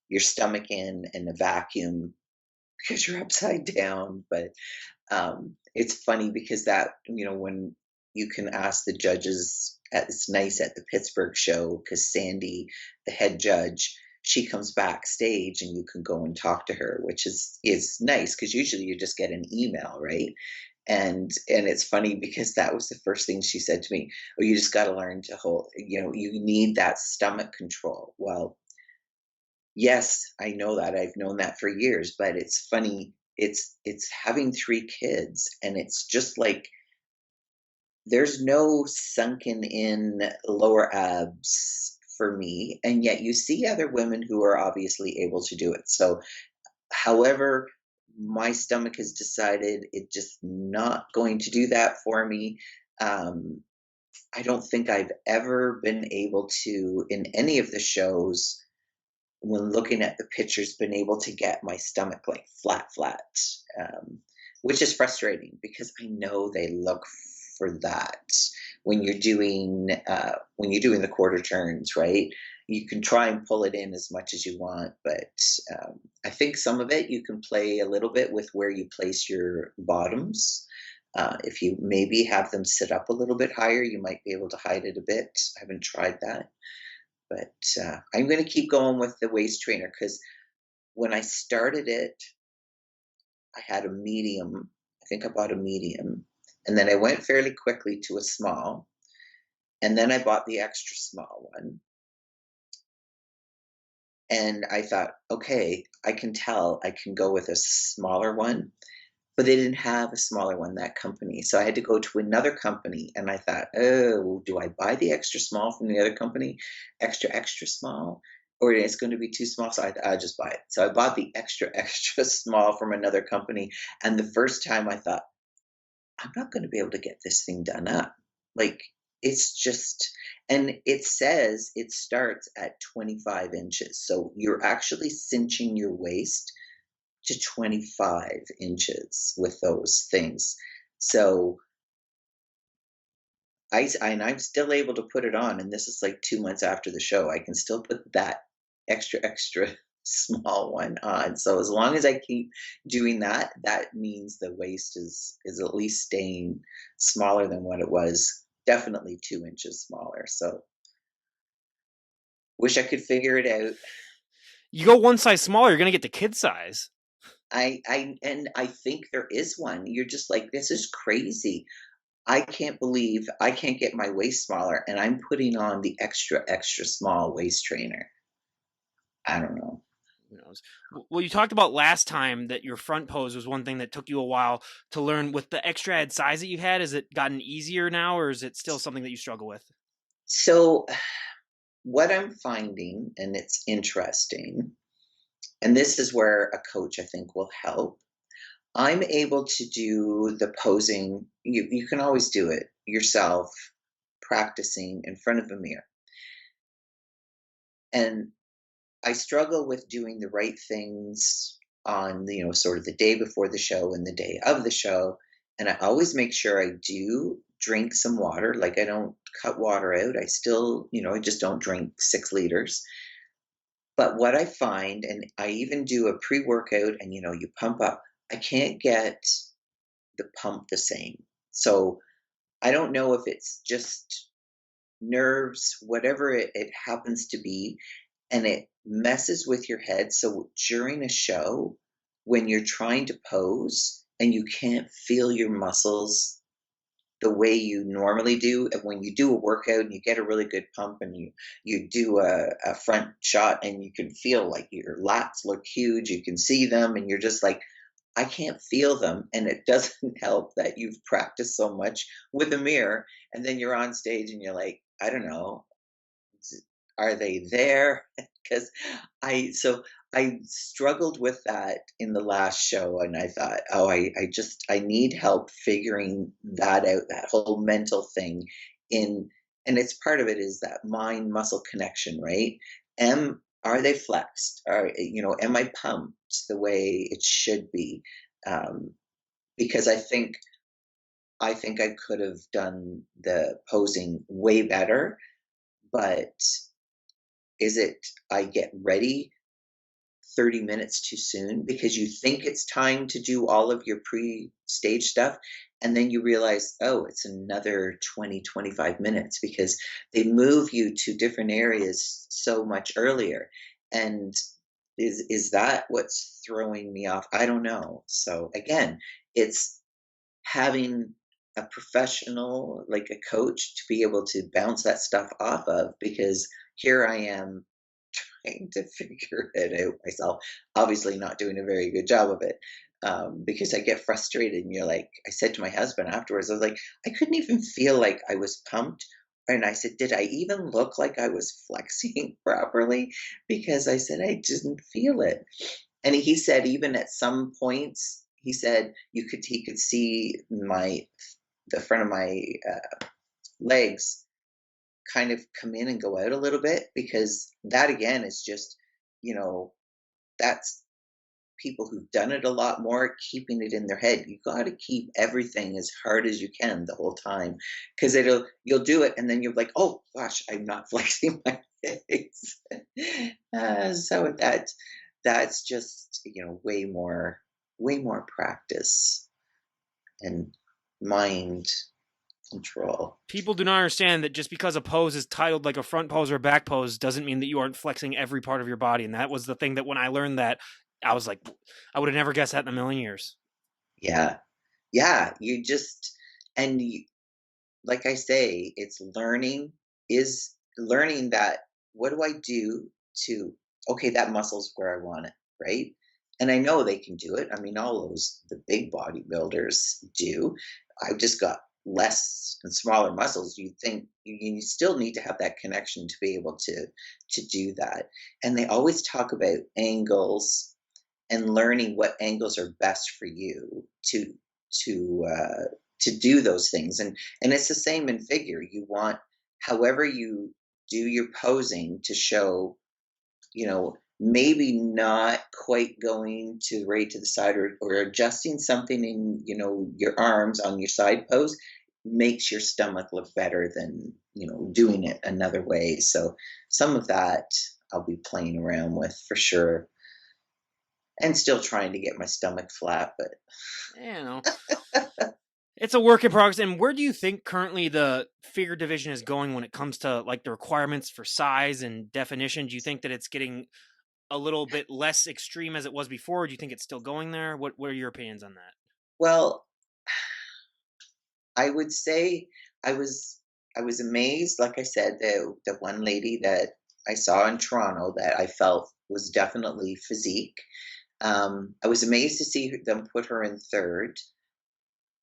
your stomach in a vacuum because you're upside down. But it's funny because that, when you can ask the judges, it's nice at the Pittsburgh show because Sandy, the head judge, she comes backstage and you can go and talk to her, which is nice because usually you just get an email, right? And it's funny because that was the first thing she said to me. Oh, you just got to learn to hold. You need that stomach control. Well, yes, I know that. I've known that for years, but it's funny. It's having 3 kids, and it's just like there's no sunken in lower abs for me, and yet you see other women who are obviously able to do it. So, however, my stomach has decided it's just not going to do that for me. Um, I don't think I've ever been able to, in any of the shows, when looking at the pictures, been able to get my stomach like flat, um, which is frustrating because I know they look for that when you're doing the quarter turns, right? You can try and pull it in as much as you want, but I think some of it you can play a little bit with where you place your bottoms. If you maybe have them sit up a little bit higher, you might be able to hide it a bit. I haven't tried that. But I'm going to keep going with the waist trainer because when I started it, I had a medium. I think I bought a medium. And then I went fairly quickly to a small. And then I bought the extra small one. And I thought, okay, I can tell I can go with a smaller one. But they didn't have a smaller one, that company. So I had to go to another company. And I thought, oh, do I buy the extra small from the other company? Extra small? Or it's going to be too small. So I just buy it. So I bought the extra small from another company. And the first time I thought, I'm not going to be able to get this thing done up. Like, it's just, and it says it starts at 25 inches. So you're actually cinching your waist to 25 inches with those things. So and I'm still able to put it on, and this is like 2 months after the show. I can still put that extra small one on. So as long as I keep doing that, that means the waist is at least staying smaller than what it was. Definitely 2 inches smaller. So wish I could figure it out. You go one size smaller, you're gonna get the kid size. I think there is one. You're just like, this is crazy. I can't believe I can't get my waist smaller, and I'm putting on the extra small waist trainer. I don't know. Who knows? Well, you talked about last time that your front pose was one thing that took you a while to learn. With the extra add size that you had, has it gotten easier now, or is it still something that you struggle with? So, what I'm finding, and it's interesting, and this is where a coach I think will help. I'm able to do the posing. You can always do it yourself, practicing in front of a mirror. And I struggle with doing the right things on sort of the day before the show and the day of the show. And I always make sure I do drink some water. Like, I don't cut water out. I still, I just don't drink 6 liters. But what I find, and I even do a pre-workout and you pump up, I can't get the pump the same. So I don't know if it's just nerves, whatever it happens to be, and it messes with your head. So during a show, when you're trying to pose and you can't feel your muscles the way you normally do, and when you do a workout and you get a really good pump and you do a front shot and you can feel like your lats look huge, you can see them, and you're just like, I can't feel them. And it doesn't help that you've practiced so much with a mirror, and then you're on stage and you're like, I don't know, are they there? Because so I struggled with that in the last show, and I thought, "Oh, I need help figuring that out, that whole mental thing in." And it's part of it is that mind muscle connection, right? Are they flexed? Am I pumped the way it should be? Um, because I think I could have done the posing way better, but is it I get ready 30 minutes too soon because you think it's time to do all of your pre-stage stuff, and then you realize, oh, it's another 20, 25 minutes because they move you to different areas so much earlier. And is that what's throwing me off? I don't know. So again, it's having a professional, like a coach, to be able to bounce that stuff off of, because here I am trying to figure it out myself. Obviously, not doing a very good job of it, because I get frustrated. And you're like, I said to my husband afterwards, I was like, I couldn't even feel like I was pumped. And I said, did I even look like I was flexing properly? Because I said, I didn't feel it. And he said, even at some points, he said he could see the front of my legs kind of come in and go out a little bit, because that again is just, you know, that's people who've done it a lot more, keeping it in their head. You got to keep everything as hard as you can the whole time, because you'll do it and then you're like, oh gosh, I'm not flexing my legs. So that's just, way more practice and mind control. People do not understand that just because a pose is titled like a front pose or a back pose doesn't mean that you aren't flexing every part of your body. And that was the thing that when I learned that, I was like, I would have never guessed that in a million years. Yeah. Yeah, you just and you, like I say, it's learning that, what do I do to, okay, that muscle's where I want it, right? And I know they can do it. I mean, all those the big bodybuilders do. I've just got less and smaller muscles. You think you still need to have that connection to be able to do that. And they always talk about angles and learning what angles are best for you to to do those things. And it's the same in figure. You want, however you do your posing, to show, maybe not quite going to right to the side, or adjusting something in, your arms on your side pose makes your stomach look better than, doing it another way. So some of that I'll be playing around with for sure, and still trying to get my stomach flat, but You know, it's a work in progress. And where do you think currently the figure division is going when it comes to like the requirements for size and definition? Do you think that it's getting a little bit less extreme as it was before? Or do you think it's still going there? What are your opinions on that? well, I would say I was I was amazed. Like I said, the one lady that I saw in Toronto that I felt was definitely physique. I was amazed to see them put her in third.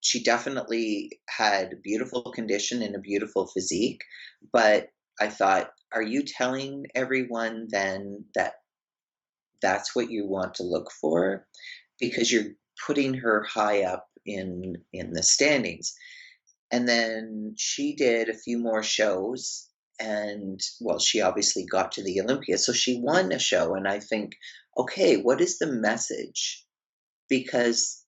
She definitely had beautiful condition and a beautiful physique, but I thought, are you telling everyone then that that's what you want to look for? Because you're putting her high up in the standings. And then she did a few more shows, and well, she obviously got to the Olympia. So she won a show, and I think, okay, what is the message? Because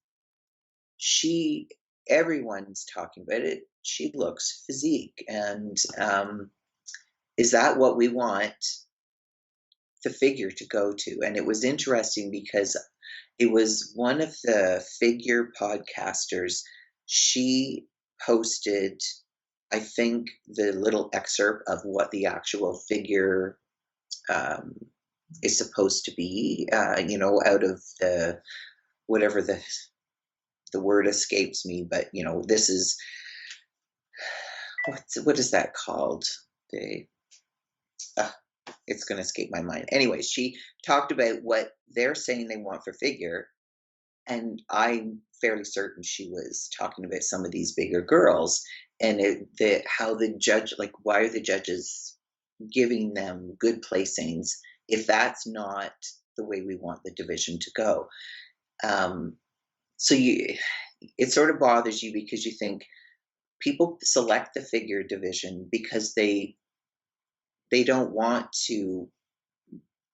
she everyone's talking about it. She looks physique, and is that what we want the figure to go to? And it was interesting because it was one of the figure podcasters. She posted, I think, the little excerpt of what the actual figure um, is supposed to be, out of the whatever the word escapes me, but this is what is that called? The uh, it's going to escape my mind. Anyway, she talked about what they're saying they want for figure, and I'm fairly certain she was talking about some of these bigger girls, and how the judge, like, why are the judges giving them good placings if that's not the way we want the division to go. Um, so it sort of bothers you because you think people select the figure division because they don't want to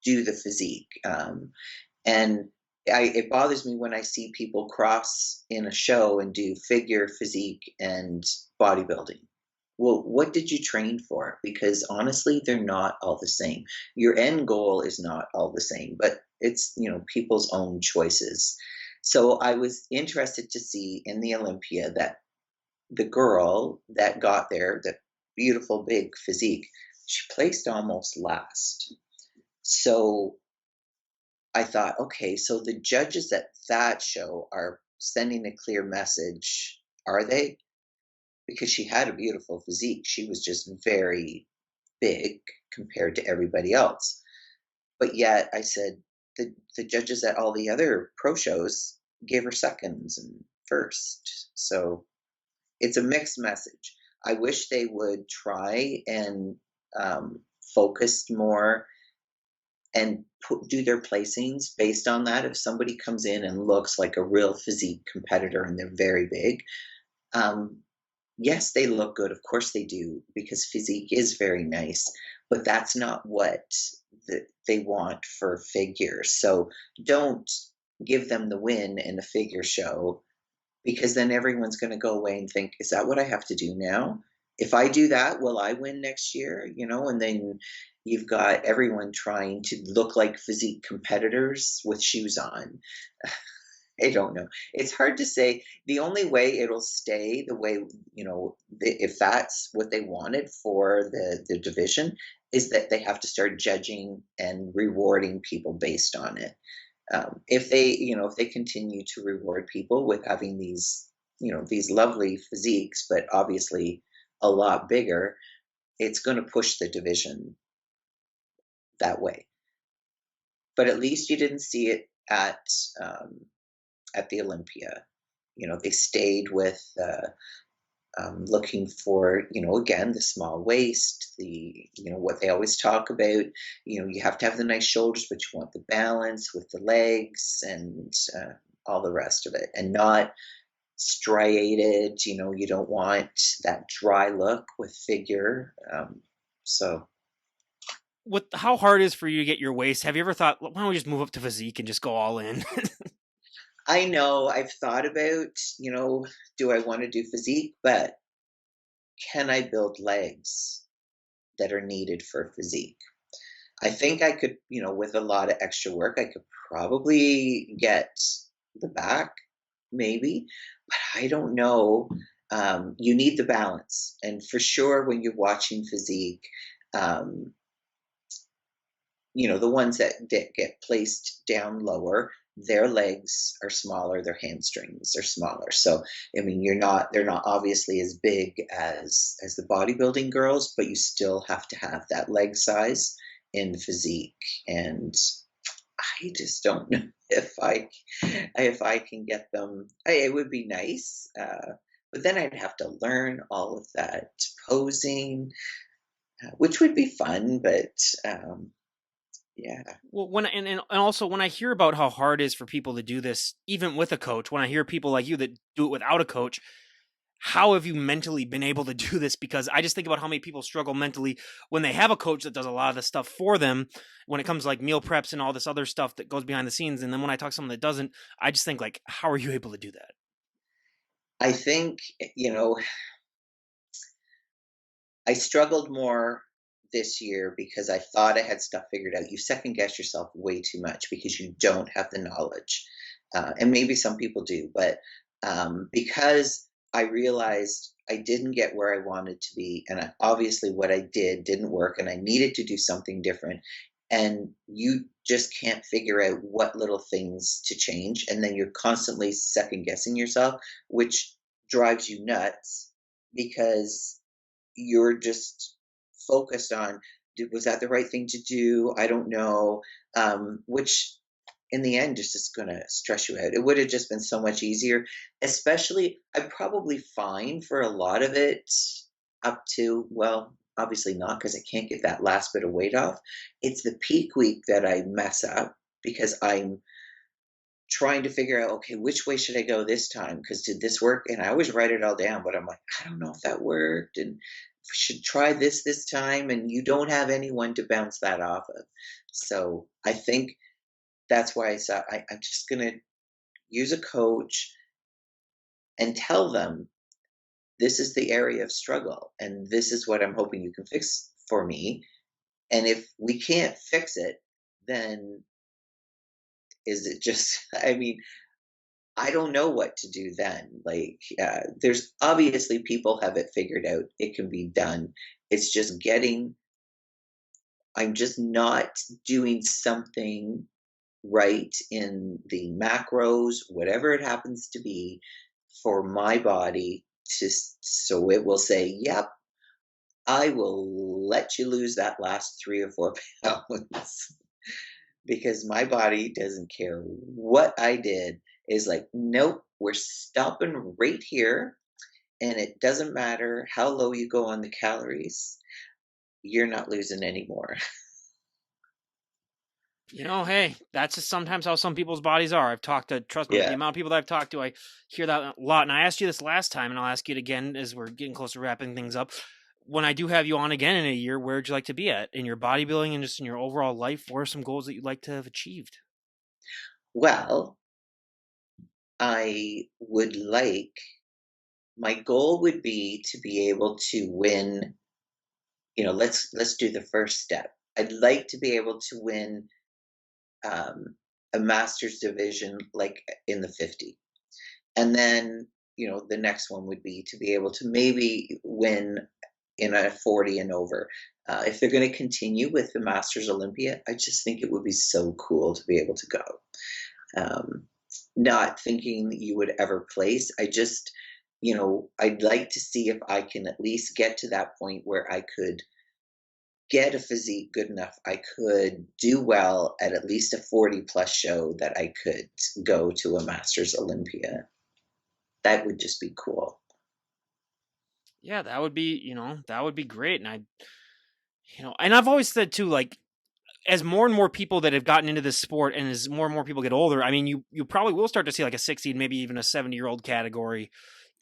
do the physique. And it bothers me when I see people cross in a show and do figure, physique, and bodybuilding. Well, what did you train for? Because honestly, they're not all the same. Your end goal is not all the same, but it's, people's own choices. So I was interested to see in the Olympia that the girl that got there, the beautiful big physique, she placed almost last. So I thought, okay, so the judges at that show are sending a clear message, are they? Because she had a beautiful physique. She was just very big compared to everybody else. But yet I said the judges at all the other pro shows gave her seconds and first. So it's a mixed message. I wish they would try and focus more and do their placings based on that. If somebody comes in and looks like a real physique competitor and they're very big, um, yes, they look good. Of course they do, because physique is very nice, but that's not what they want for figures. So don't give them the win in the figure show, because then everyone's going to go away and think, is that what I have to do now? If I do that, will I win next year? And then you've got everyone trying to look like physique competitors with shoes on. I don't know. It's hard to say. The only way it'll stay the way, if that's what they wanted for the division, is that they have to start judging and rewarding people based on it. If they continue to reward people with having these lovely physiques, but obviously a lot bigger, it's going to push the division that way. But at least you didn't see it um, at the Olympia. They stayed with looking for, again, the small waist, what they always talk about. You have to have the nice shoulders, but you want the balance with the legs and all the rest of it, and not striated. You don't want that dry look with figure. So What how hard it is for you to get your waist? Have you ever thought, why don't we just move up to physique and just go all in? I know I've thought about, do I want to do physique, but can I build legs that are needed for physique? I think I could, with a lot of extra work, I could probably get the back, maybe, but I don't know. You need the balance. And for sure, when you're watching physique, um, the ones that get placed down lower, their legs are smaller, their hamstrings are smaller. So, I mean, they're not obviously as big as the bodybuilding girls, but you still have to have that leg size in physique. And I just don't know if I can get them. It would be nice, but then I'd have to learn all of that posing, which would be fun. But yeah, Well, and also when I hear about how hard it is for people to do this, even with a coach, when I hear people like you that do it without a coach, how have you mentally been able to do this? Because I just think about how many people struggle mentally when they have a coach that does a lot of the stuff for them when it comes to like meal preps and all this other stuff that goes behind the scenes. And then when I talk to someone that doesn't, I just think like, how are you able to do that? I think, I struggled more this year because I thought I had stuff figured out. You second guess yourself way too much because you don't have the knowledge. And maybe some people do, but because I realized I didn't get where I wanted to be, and obviously what I did didn't work, and I needed to do something different. And you just can't figure out what little things to change. And then you're constantly second guessing yourself, which drives you nuts because you're just focused on, was that the right thing to do? I don't know. Which in the end is just going to stress you out. It would have just been so much easier, especially I'm probably fine for a lot of it up to, well, obviously not because I can't get that last bit of weight off. It's the peak week that I mess up. because I'm trying to figure out, okay, which way should I go this time? Because did this work? And I always write it all down, but I'm like, I don't know if that worked, and we should try this time. And you don't have anyone to bounce that off of. So I think that's why I'm just going to use a coach and tell them this is the area of struggle, and this is what I'm hoping you can fix for me. And if we can't fix it, then is it just, I mean, I don't know what to do then. Like, there's obviously people have it figured out. It can be done. It's just getting, I'm just not doing something right in the macros, whatever it happens to be, for my body to, so it will say, yep, I will let you lose that last 3 or 4 pounds. Because my body doesn't care what I did. Is like, nope, we're stopping right here. And it doesn't matter how low you go on the calories, you're not losing anymore. Hey, that's just sometimes how some people's bodies are. I've talked to, trust me, the Yeah. amount of people that I've talked to, I hear that a lot. And I asked you this last time, and I'll ask you it again as we're getting close to wrapping things up. When I do have you on again in a year, where would you like to be at in your bodybuilding and just in your overall life? What are some goals that you'd like to have achieved? Well, I would like, my goal would be to be able to win, let's do the first step. I'd like to be able to win um, a master's division like in the 50. And then, the next one would be to be able to maybe win in a 40 and over. If they're going to continue with the Masters Olympia, I just think it would be so cool to be able to go. Um, Not thinking that you would ever place. I just, I'd like to see if I can at least get to that point where I could get a physique good enough. I could do well at least a 40 plus show that I could go to a Masters Olympia. That would just be cool. Yeah, that would be, that would be great. And and I've always said too, like, as more and more people that have gotten into this sport and as more and more people get older, I mean, you probably will start to see like a 60, maybe even a 70-year-old category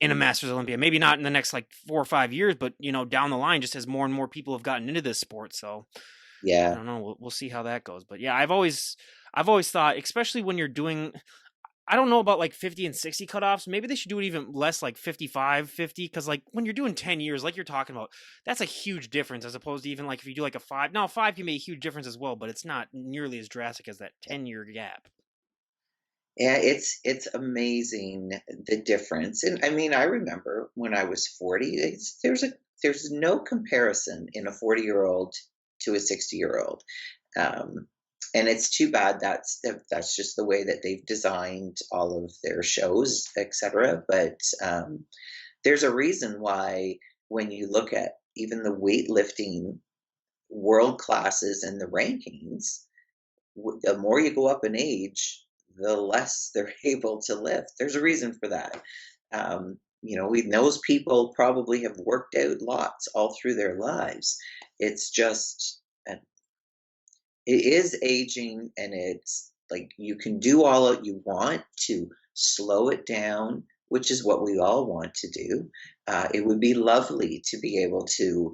in a Mm, Masters Olympia. Maybe not in the next like 4 or 5 years, but down the line, just as more and more people have gotten into this sport. So I yeah. don't know. We'll see how that goes. But yeah, I've always thought, especially when you're doing, I don't know about like 50 and 60 cutoffs. Maybe they should do it even less, like 55, 50. Because like when you're doing 10 years, like you're talking about, that's a huge difference as opposed to even like if you do like a five. Now, five can be a huge difference as well, but it's not nearly as drastic as that 10-year gap. Yeah, it's amazing the difference. And I mean, I remember when I was 40, there's no comparison in a 40-year-old to a 60-year-old. Um, and it's too bad that's just the way that they've designed all of their shows, etc. But there's a reason why when you look at even the weightlifting world classes and the rankings, the more you go up in age, the less they're able to lift. There's a reason for that. Those people probably have worked out lots all through their lives. It's just, it is aging, and it's like you can do all that you want to slow it down, which is what we all want to do. It would be lovely to be able to,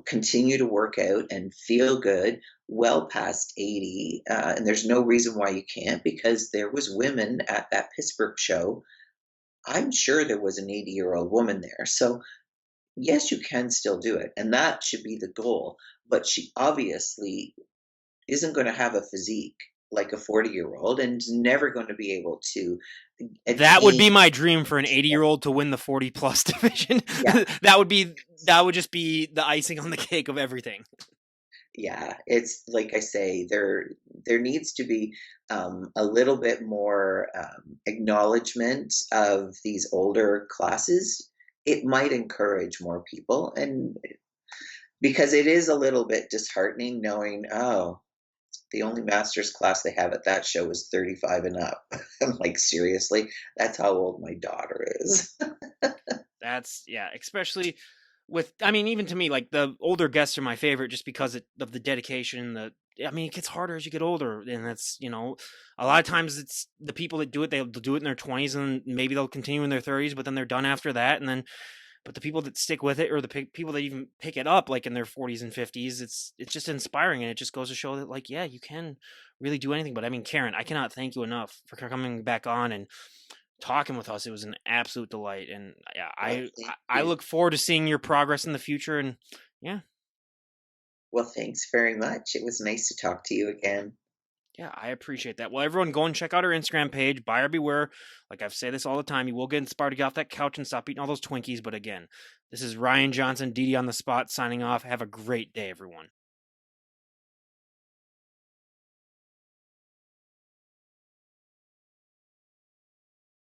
continue to work out and feel good well past 80. And there's no reason why you can't, because there was women at that Pittsburgh show. I'm sure there was an 80-year-old woman there. So yes, you can still do it. And that should be the goal. But she obviously isn't going to have a physique like a 40-year-old, and is never going to be able to That would attain. be my dream for an 80-year-old to win the 40 plus division. Yeah, That would just be the icing on the cake of everything. yeah. It's like I say, there needs to be a little bit more acknowledgement of these older classes. It might encourage more people, and because it is a little bit disheartening knowing, oh, the only master's class they have at that show is 35 and up. I'm like, seriously? That's how old my daughter is. That's yeah, especially with, I mean, even to me, like the older guests are my favorite just because of the dedication, the I mean, it gets harder as you get older, and that's, a lot of times it's the people that do it, they'll do it in their 20s, and maybe they'll continue in their 30s, but then they're done after that, and then but the people that stick with it, or the people that even pick it up like in their 40s and 50s, it's just inspiring, and it just goes to show that, like, yeah, you can really do anything. But I mean, Karen, I cannot thank you enough for coming back on and talking with us. It was an absolute delight, and yeah, Well, I thank I you. look forward to seeing your progress in the future. And yeah, Well, thanks very much. It was nice to talk to you again. yeah, I appreciate that. Well, everyone, go and check out our Instagram page, Buyer Beware. Like I've said this all the time, you will get inspired to get off that couch and stop eating all those Twinkies. But again, this is Ryan Johnson, DD on the spot, signing off. Have a great day, everyone.